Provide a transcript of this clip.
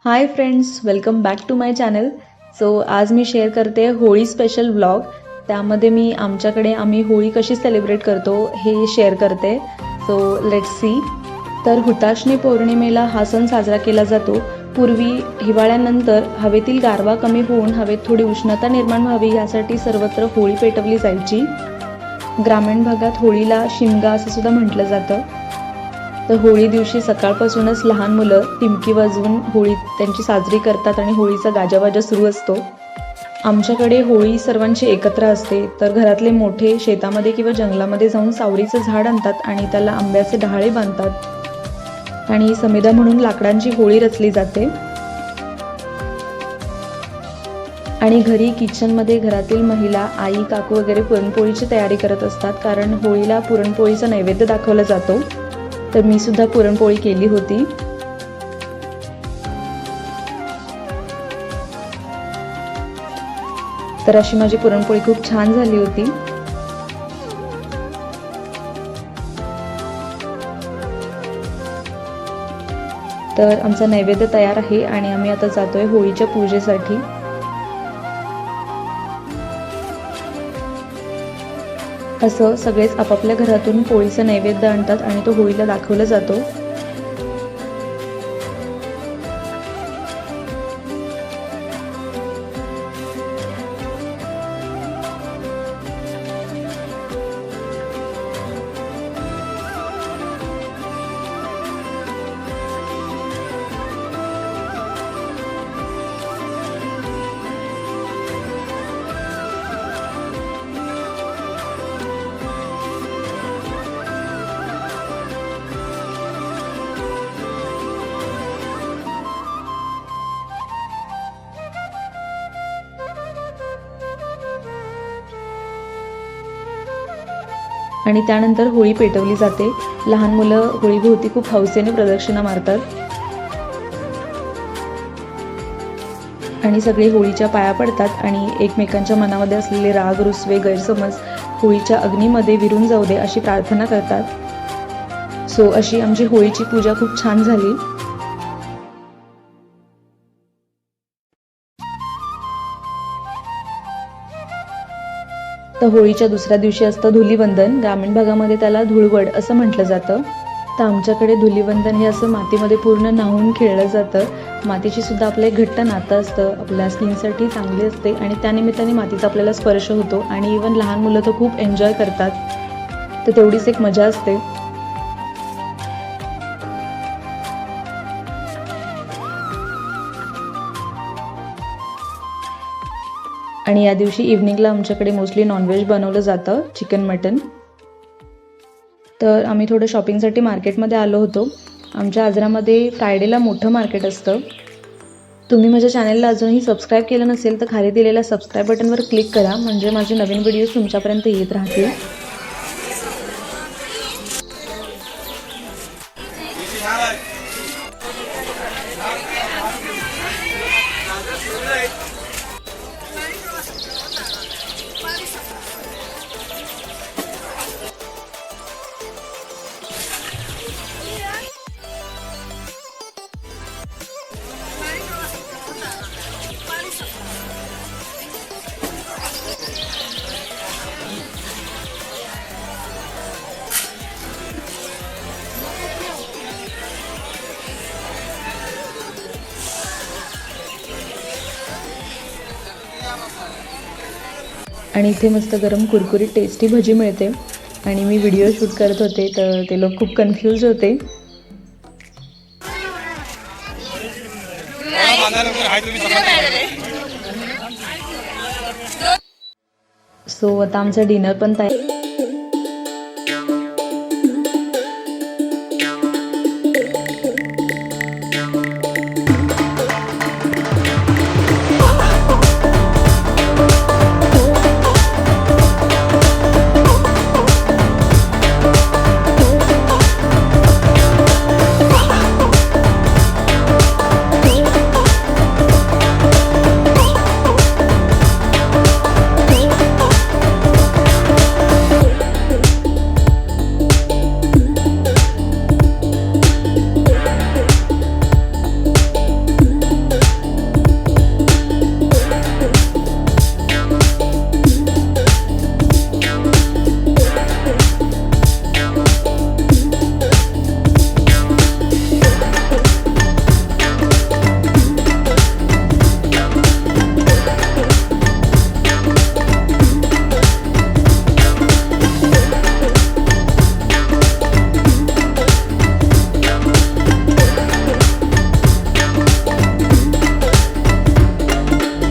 High friends, welcome back to my channel. So आज मी share करते होळी स्पेशल व्लॉग. त्यामध्ये मी आम्ही होळी कशी सेलिब्रेट करतो हे शेअर करते. So let's see. तर हुताशनी पौर्णिमेला हा सण साजरा केला जातो. पूर्वी हिवाळ्यानंतर हवेतील गारवा कमी होऊन हवेत थोडी उष्णता निर्माण व्हावी यासाठी सर्वत्र होळी पेटवली जायची. ग्रामीण भागात होळीला शिमगा असं सुद्धा म्हटलं जातं. तर होळी दिवशी सकाळपासूनच लहान मुलं टिमकी वाजवून होळी त्यांची साजरी करतात आणि होळीचा गाजावाजा सुरू असतो. आमच्याकडे होळी सर्वांची एकत्र असते. तर घरातले मोठे शेतामध्ये किंवा जंगलामध्ये जाऊन सावरीचं झाड आणतात आणि त्याला आंब्याचे डहाळे बांधतात आणि समिधा म्हणून लाकडांची होळी रचली जाते. आणि घरी किचनमध्ये घरातील महिला, आई, काकू वगैरे पुरणपोळीची तयारी करत असतात, कारण होळीला पुरणपोळीचा नैवेद्य दाखवला जातो. तर मी सुद्धा पुरणपोळी केली होती. तर अशी माझी पुरणपोळी खूप छान झाली होती. तर आमचा नैवेद्य तयार आहे आणि आम्ही आता जातोय होळीच्या पूजेसाठी. असं सगळेच आपापल्या घरातून पोळीचा नैवेद्य आणतात आणि तो होळीला दाखवला जातो. आणि त्यानंतर होळी पेटवली जाते. लहान मुलं होळीभोवती खूप हौसेने प्रदक्षिणा मारतात आणि सगळे होळीच्या पाया पडतात आणि एकमेकांच्या मनामध्ये असलेले राग, रुसवे, गैरसमज होळीच्या अग्नीमध्ये विरून जाऊ दे अशी प्रार्थना करतात. सो अशी आमची होळीची पूजा खूप छान झाली. तर होळीच्या दुसऱ्या दिवशी असतं धुलीवंदन. ग्रामीण भागामध्ये त्याला धुळवड असं म्हटलं जातं. तर आमच्याकडे धुलीवंदन हे असं मातीमध्ये पूर्ण न्हावून खेळलं जातं. मातीची सुद्धा आपलं एक घट्ट नातं असतं, आपल्या स्किनसाठी चांगली असते आणि त्यानिमित्ताने मातीचा आपल्याला स्पर्श होतो आणि इवन लहान मुलं तर खूप एन्जॉय करतात. तर तेवढीच एक मजा असते. आणि या दिवशी इव्हनिंगला आमच्याकडे मोस्टली नॉनव्हेज बनवलं जातं, चिकन, मटन. तर आम्ही थोडं शॉपिंगसाठी मार्केटमध्ये आलो होतो. आमच्या आजरामध्ये फ्रायडेला मोठं मार्केट असतं. तुम्ही माझ्या चॅनलला अजूनही सबस्क्राईब केलं नसेल तर खाली दिलेल्या सबस्क्राईब बटनवर क्लिक करा, म्हणजे माझे नवीन व्हिडिओज तुमच्यापर्यंत येत राहतील. आणि इथे मस्त गरम कुरकुरीत टेस्टी भजी मिळते आणि मी व्हिडिओ शूट करत होते तर ते लोक खूप कन्फ्यूज होते. सो आता आमचा डिनर पण तयार.